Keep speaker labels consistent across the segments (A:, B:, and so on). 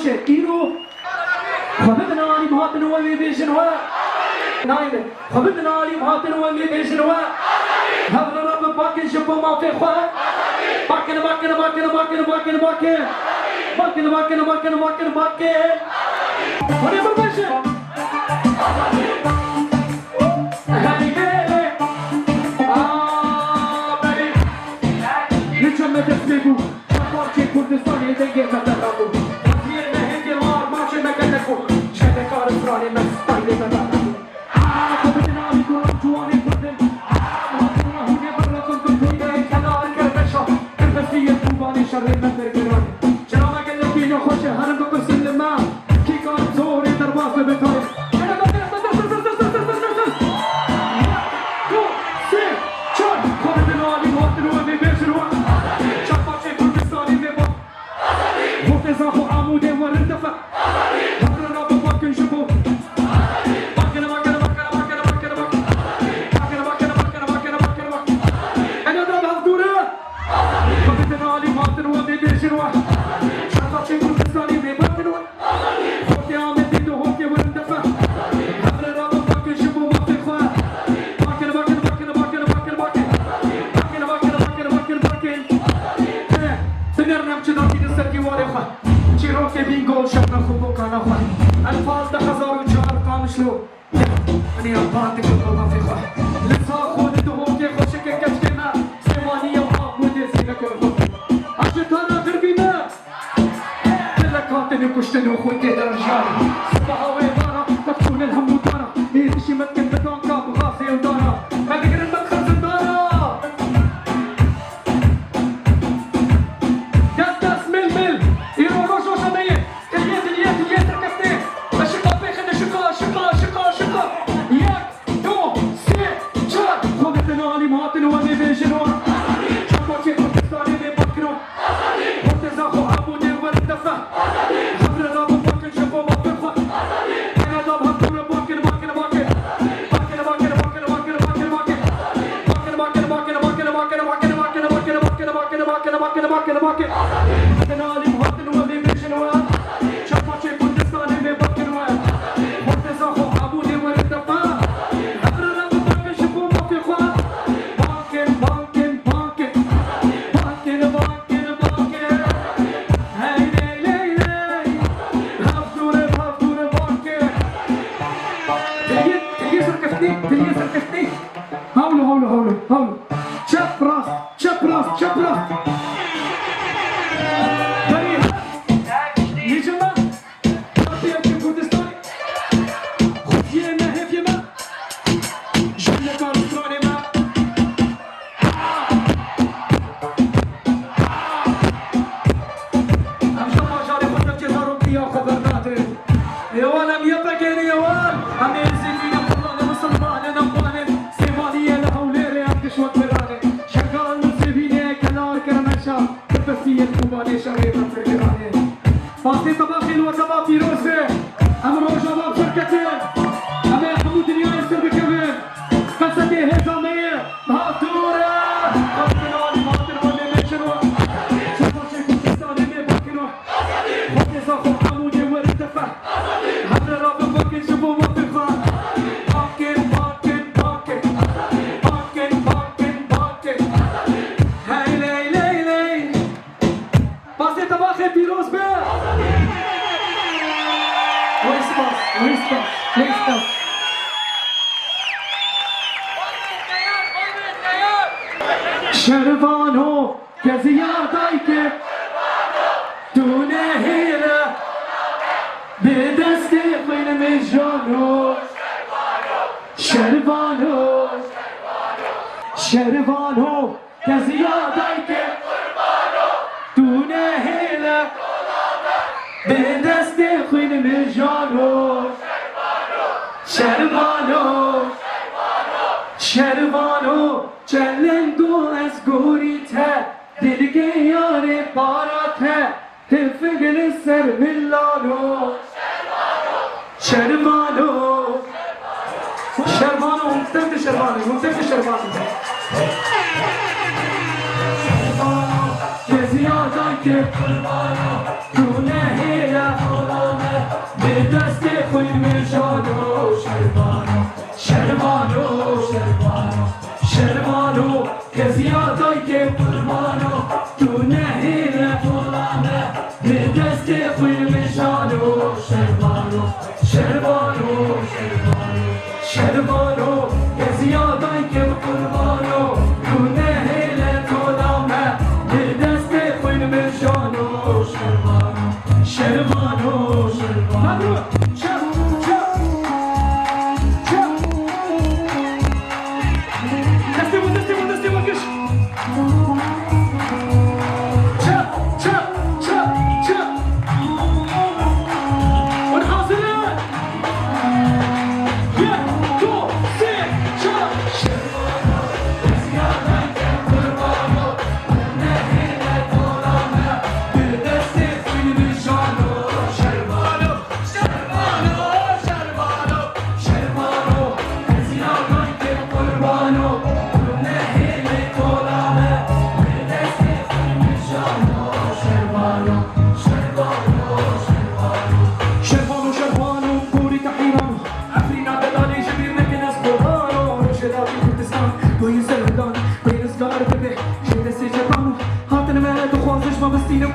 A: باشه ایرو خبرنا علی مهاتن و می بیشن و نایده خبرنا علی مهاتن و می بیشن و هذا رب باكن شبه ما في خواه باكن باكن باكن باكن باكن باكن باكن باكن باكن باكن باكن وني بربشه هاي هاي بني نجم تسبيبو باكي كردستاني دنگه مدرابو وزیر مهندی مار ماشه مگدکو شده کار اسرانی مستایده مدرابو خبرنا علی کنم جوانی کردن شر مدر گرانی چرا مگه لکینو خوشه هرم بکن سلما کی کار زوری در واسه بتاره انا بگرم دو سه چار خبرنا علی مهاتن و می بیشن و چپاچه کردستانی می با مرتضا خو عموده و رندفع خبرنا بباکن شبو باکن باکن باکن باکن باکن باکن باکن باکن باکن باکن باکن باکن انا دا بهدوره خبرنا علی مهاتن و می بیشن و چپاچه کردستانی می باکن و خوکی آمده دو خوکی و رندفع خبرنا بباکن شبو مافی خواه باکن باکن باکن باکن باکن باکن باکن باکن باکن باکن باکن بنرنم چه داکی دسترکی واره خواه چیروک بینگول شبنا خوبو کانا خواه الفاظ ده هزار و چهار کامشلو منی الباتی کن مافی خواه لسا خود دو خوکی خوشه که کشک ما سیوانی و آموده زیرکر خود عشتانا غربینا دلکاتنی کشتن و خود در جاری سبحاوی دارا تکتون الهم دارا ایدشی مدکن بدان کاب غازی و دارا مدگرن مدخل دارا شربانو که زیادایی که دونه هیره به دست خیلی میجانو شربانو شربانو که زیادایی که دونه هیره به دست خیلی میجانو شربانو شربانو چلنگو از گوریته دلگه یاره باراته تفگل سر ملانو شربانو شربانو ممتد شربانو ممتد شربانو که زیادان که دونه هیره دست خوی میشانو شربانو شربانو شربانو شربانو که زیادای که قربانو تو نهیر طولانه به دست خوی میشانو شربانو شربانو شربانو شربانو که زیادای که قربانو تو نهیر طولانه به دست خوی میشانو شربانو شربانو شربانو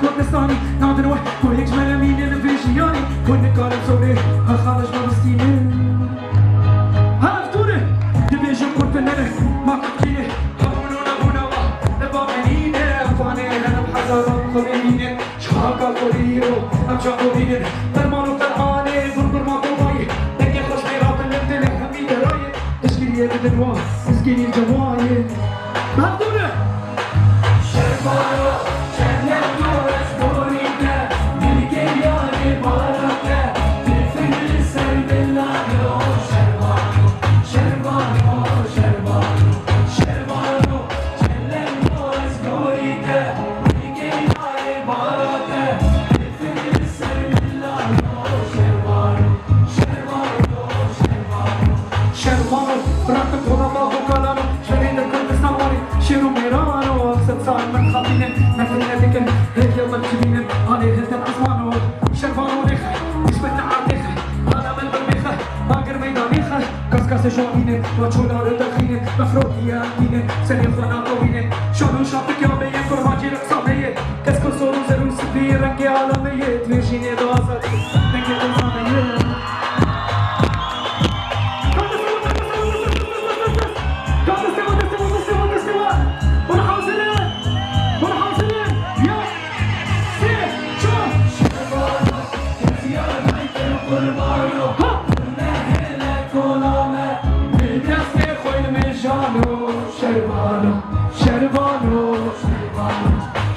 A: كردستاني نادر واحد كل يجمل مين الفيجياني كل قارب زوري خالج ما بستيني هافتوري تبيجي كرت النرك ما كتيني قبولونا بونوا نبامنيني فاني انا بحزارة خليني شخاكا قوليرو امجاقو بيني درمانو قرآني بربر ما قوباي لكي خوش ميرات اللي همي دراي تشكيلية بدنوا مسكيني الجواي هافتوري شربانو شاهینه با چولار دخینه مفروضی امینه سری خوانا قوینه شانو شاپک یا بیه فرماجی رقصانه کس کو سورو زرو سپی رنگ عالمه تویشینه دوازاری نگه دوزانه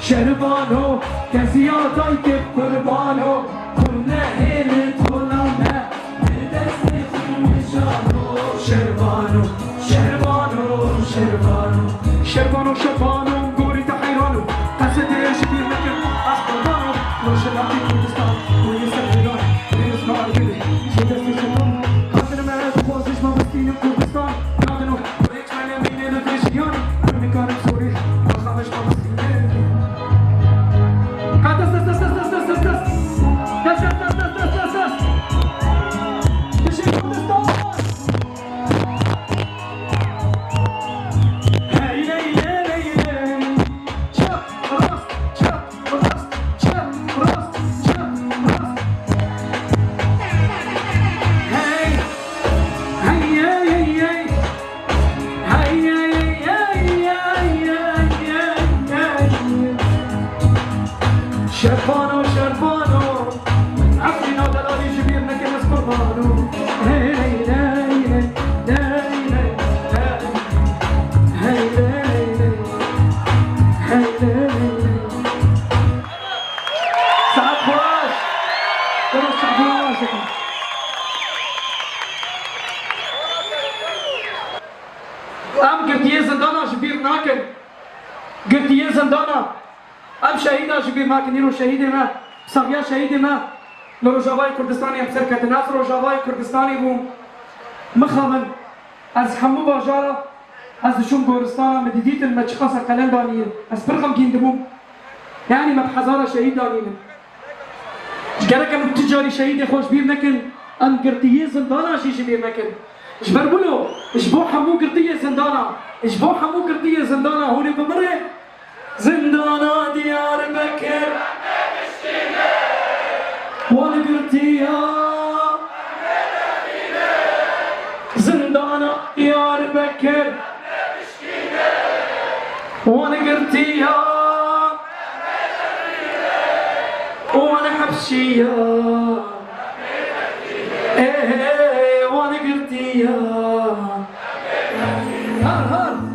A: شربانو کسی آتای که قربانو کنه هیل طولانه به دست خونشانو شربانو شربانو شربانو شربانو شربانو گوری تحیرانو قصدش بیر نکن اخبارانو روشلاتی کردستان کوی سرگان ریزگار گلی چه دستی شدان خاطر مرد خوازش ما بستین کردستان نادنو ریچ من امینه نفرشیانی کنکارم سوری بخامش ما بستین شربانو شربانو عفرينا دلالي جبير نكن اسكربانو هي ليلي ليلي هي ليلي هي ليلي سعد فراش درس سعد فراش ام قلت يا زندانا جبير ناكن قلت يا زندانا ام شهيدا جبير ما كنيرو شهيد ما صغيا شهيد ما لروجاواي كردستاني ام سركت ناس روجاواي كردستاني بوم مخمن از حمو باجارا از شوم گورستان مديديت المشخص قلم دانيين از برغم كين دبوم يعني مبحزارة شهيد دانيين گرکم تجاری شهید خوش بیر نکن ام گرتیه زندانا شیش بیر نکن جبر بلو جبو حمو گرتیه زندانا جبو حمو گرتیه زندانا هوني بمره زندانا ديار بكر وانا قرتيها زندانا ديار بكر وانا قرتيها وانا حبشية ايه وانا قرتيها هار هار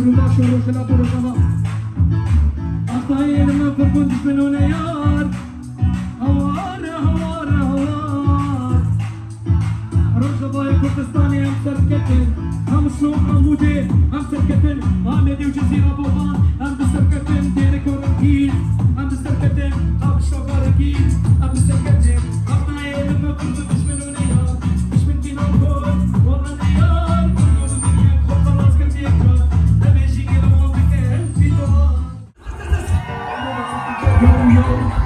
A: ولا شروش لا برجما أطايل ما فرقون تشمنون يار هوار هوار هوار رجباي كردستاني هم سركتن هم شنو عمودي هم سركتن عامدي وجزيرة بوغان هم سركتن ديرك وركيز هم سركتن هم شوغاركيز هم سركتن أطايل ما فرقون تشمنون يار مش من كينا نقول والله يار كل الدنيا خلاص كنت يكبر أبي يجيني لموضك في دوار يو يو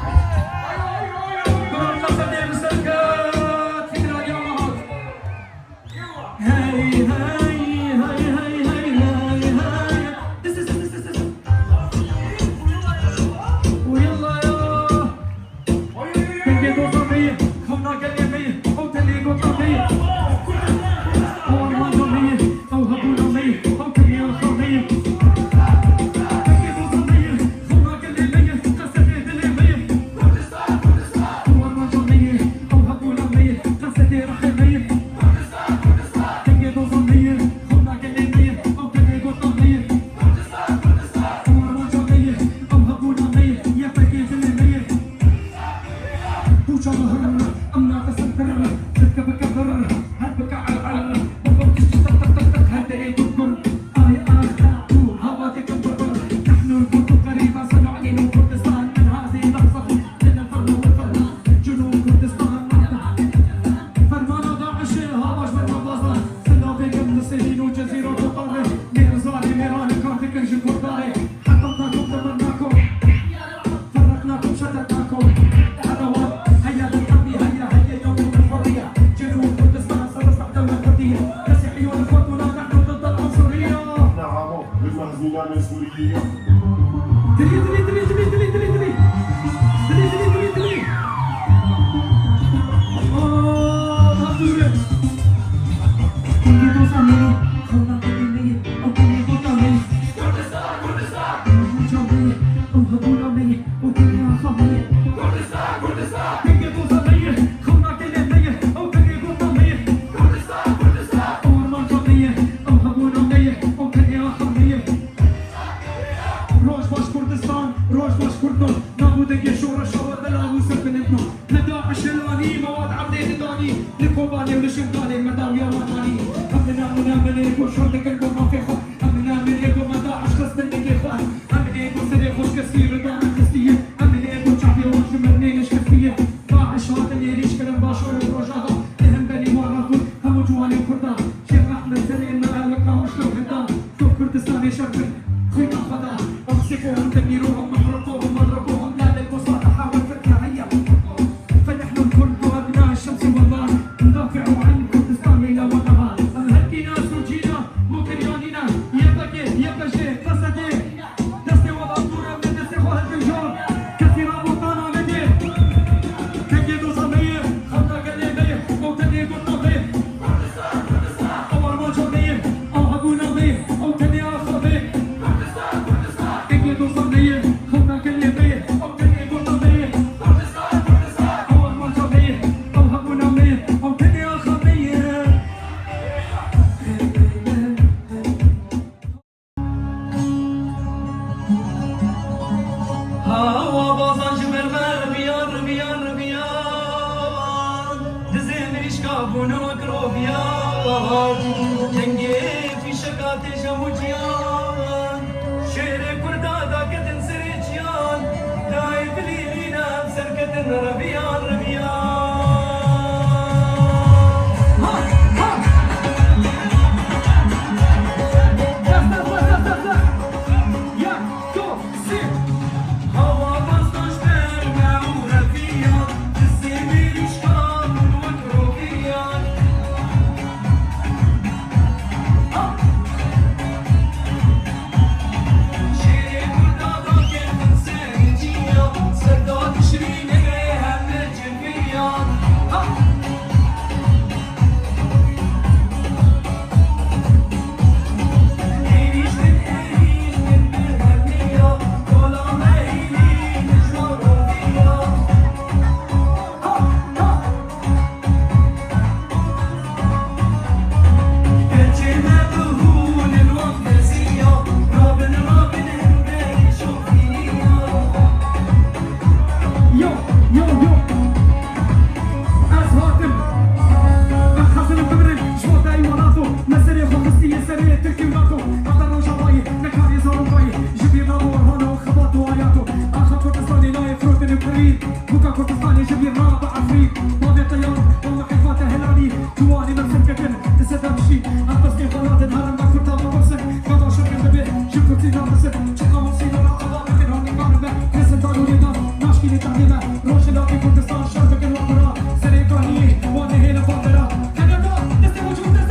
A: صدام شي أنتصني خلات الهرم ما كنت أبغى بسك كذا شكل نبي شوف كنت نفسك شقا مصير ولا قضاء لكن هوني قاربة ناس داروا لنا ناشكي لتعليمة روش لاقي كردستان شربك الوطرة سري كاني وانا هنا فترة كندا ناس موجود ناس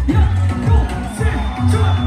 A: يا جو سي جو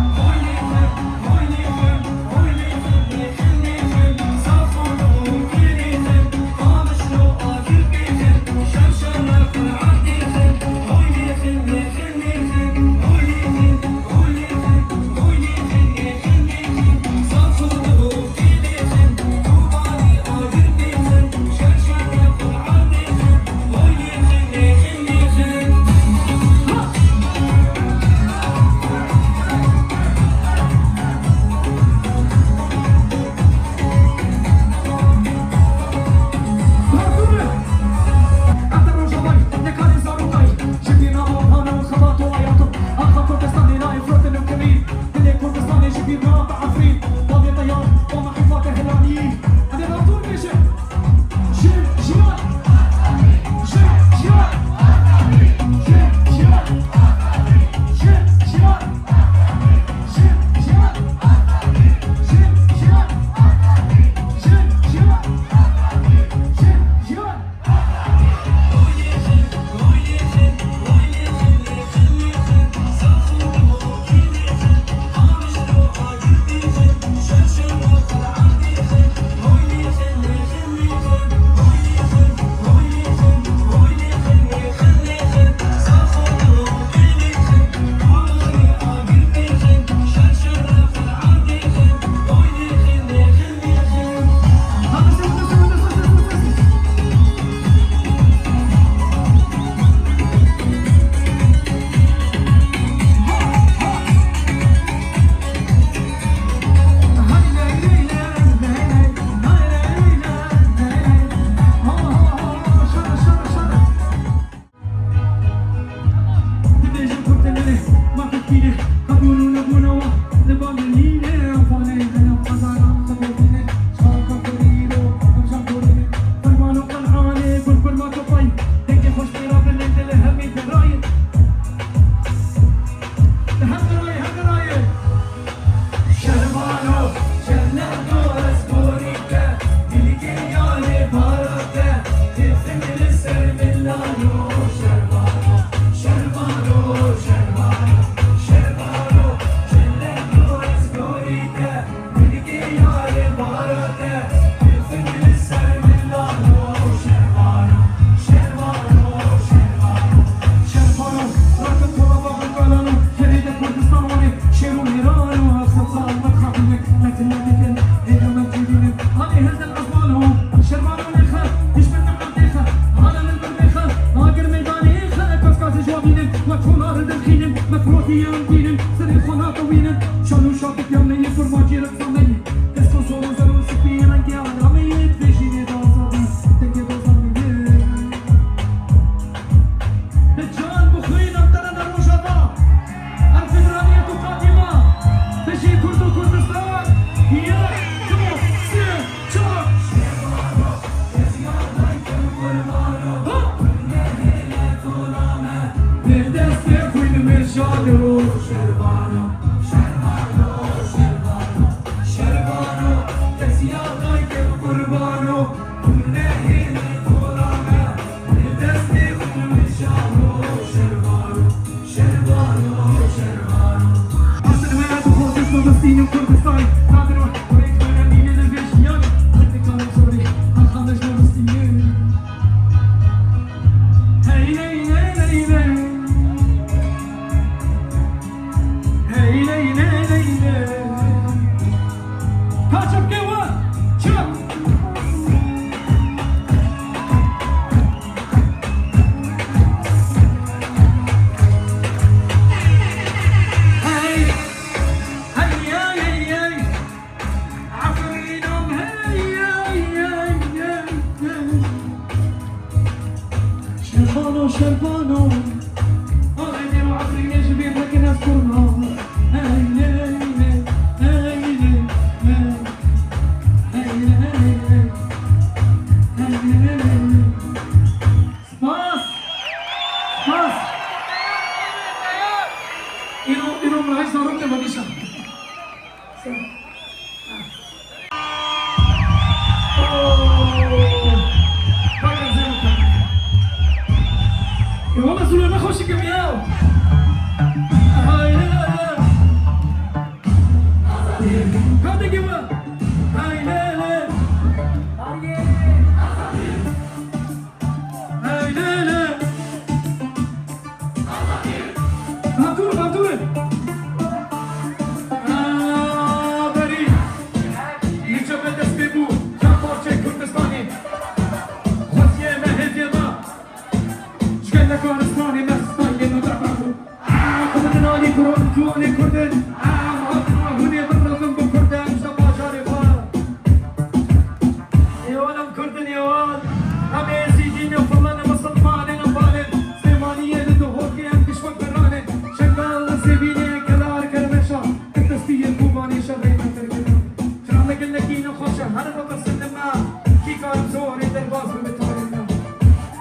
A: Hey اینو مرای زارم که بدیشم یه والا زلو نخوشی که میاو هاده گیوه های لیله های لیله Bandure. Beri. Nicio vede spiegu. Ca porce Kurdistani. Hoziye me hediyema. Şkende Kurdistani mestani no trabahu. Kurdin ali Kur'an juani Kurdin. Muhabbet mahuniye birrazım bu Kurdin. Şabajari var. Yavanım Kurdin yavan. Hame zidine falan Müslümanın abalin. Semaniye de hoki en kişmak beranin. سبيني كلار كرمشة التسبيح الكوباني شرعي من تركنا شرعنا قلنا كينا خوشة هربا بسلمنا كي كان زوري درباز بمتارنا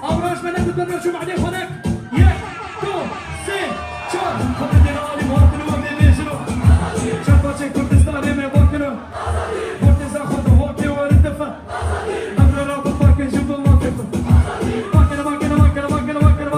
A: أوراش من أنت شو بعدين خلق يك تو سي شار خدنا علي باطلو وبيبيشلو شرطة كردستاني من باطلو مرتزا خد هوكي وردفة أمر رابط باكن شوف المنطقة باكنا باكنا باكنا باكنا باكنا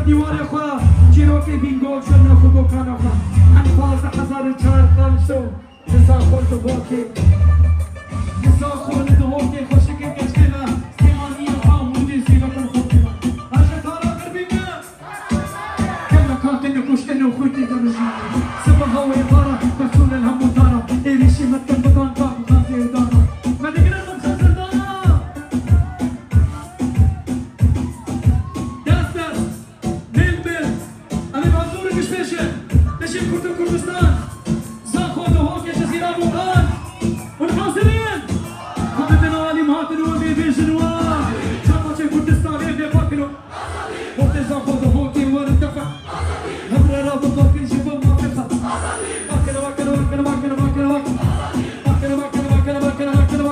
A: دیوار خوا چیروکی بینگو شن خوبو کانا خوا هنی 15004 خمسو نزا خورد باکی نزا خورد باکی خوشی که کشکینا سیمانی حامودی سیبتن خوبینا هرچه کارا کربینا کلا کاتن کشتن و خودی درجی سبا هوای بارا بسول الهم و دارا ایریشی متن بکان کابو خانزی دارا مدگرن مخزر دارا كردستان زاخذ هوك جزيرة بوغان والحاضرين خدتنا علي مهاتن وبيبيجنوا شابة كردستان يبي باكلو وقت زاخذ هوك وردفع همرا رابط باكل جبا موافقة باكل باكل باكل باكل باكل باكل باكل باكل باكل باكل باكل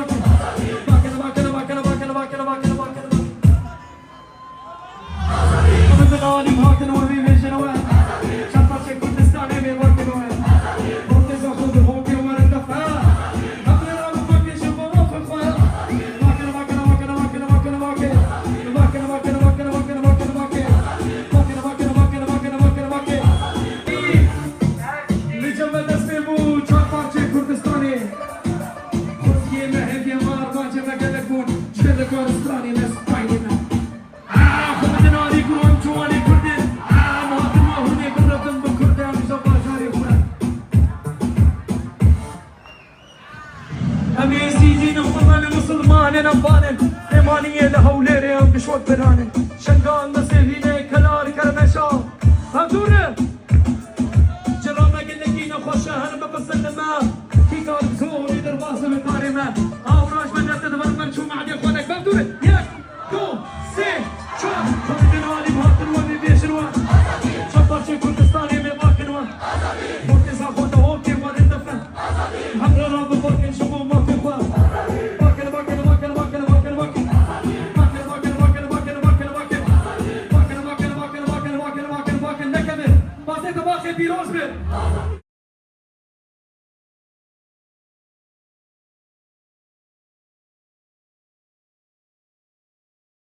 A: باكل باكل باكل باكل باكل باكل باكل خدتنا علي مهاتن وبيبيجنوا شابة كردستان يبي باكلو نبانن ایمانیه لحوله هم بشوت برانن شنگان نسیبینه کلار کرمشا هم دوره جرامه گلگی نخوشه هنم بپسلمه کی کار زوری در بازم کارمه آوراش من نتدور من شو معدی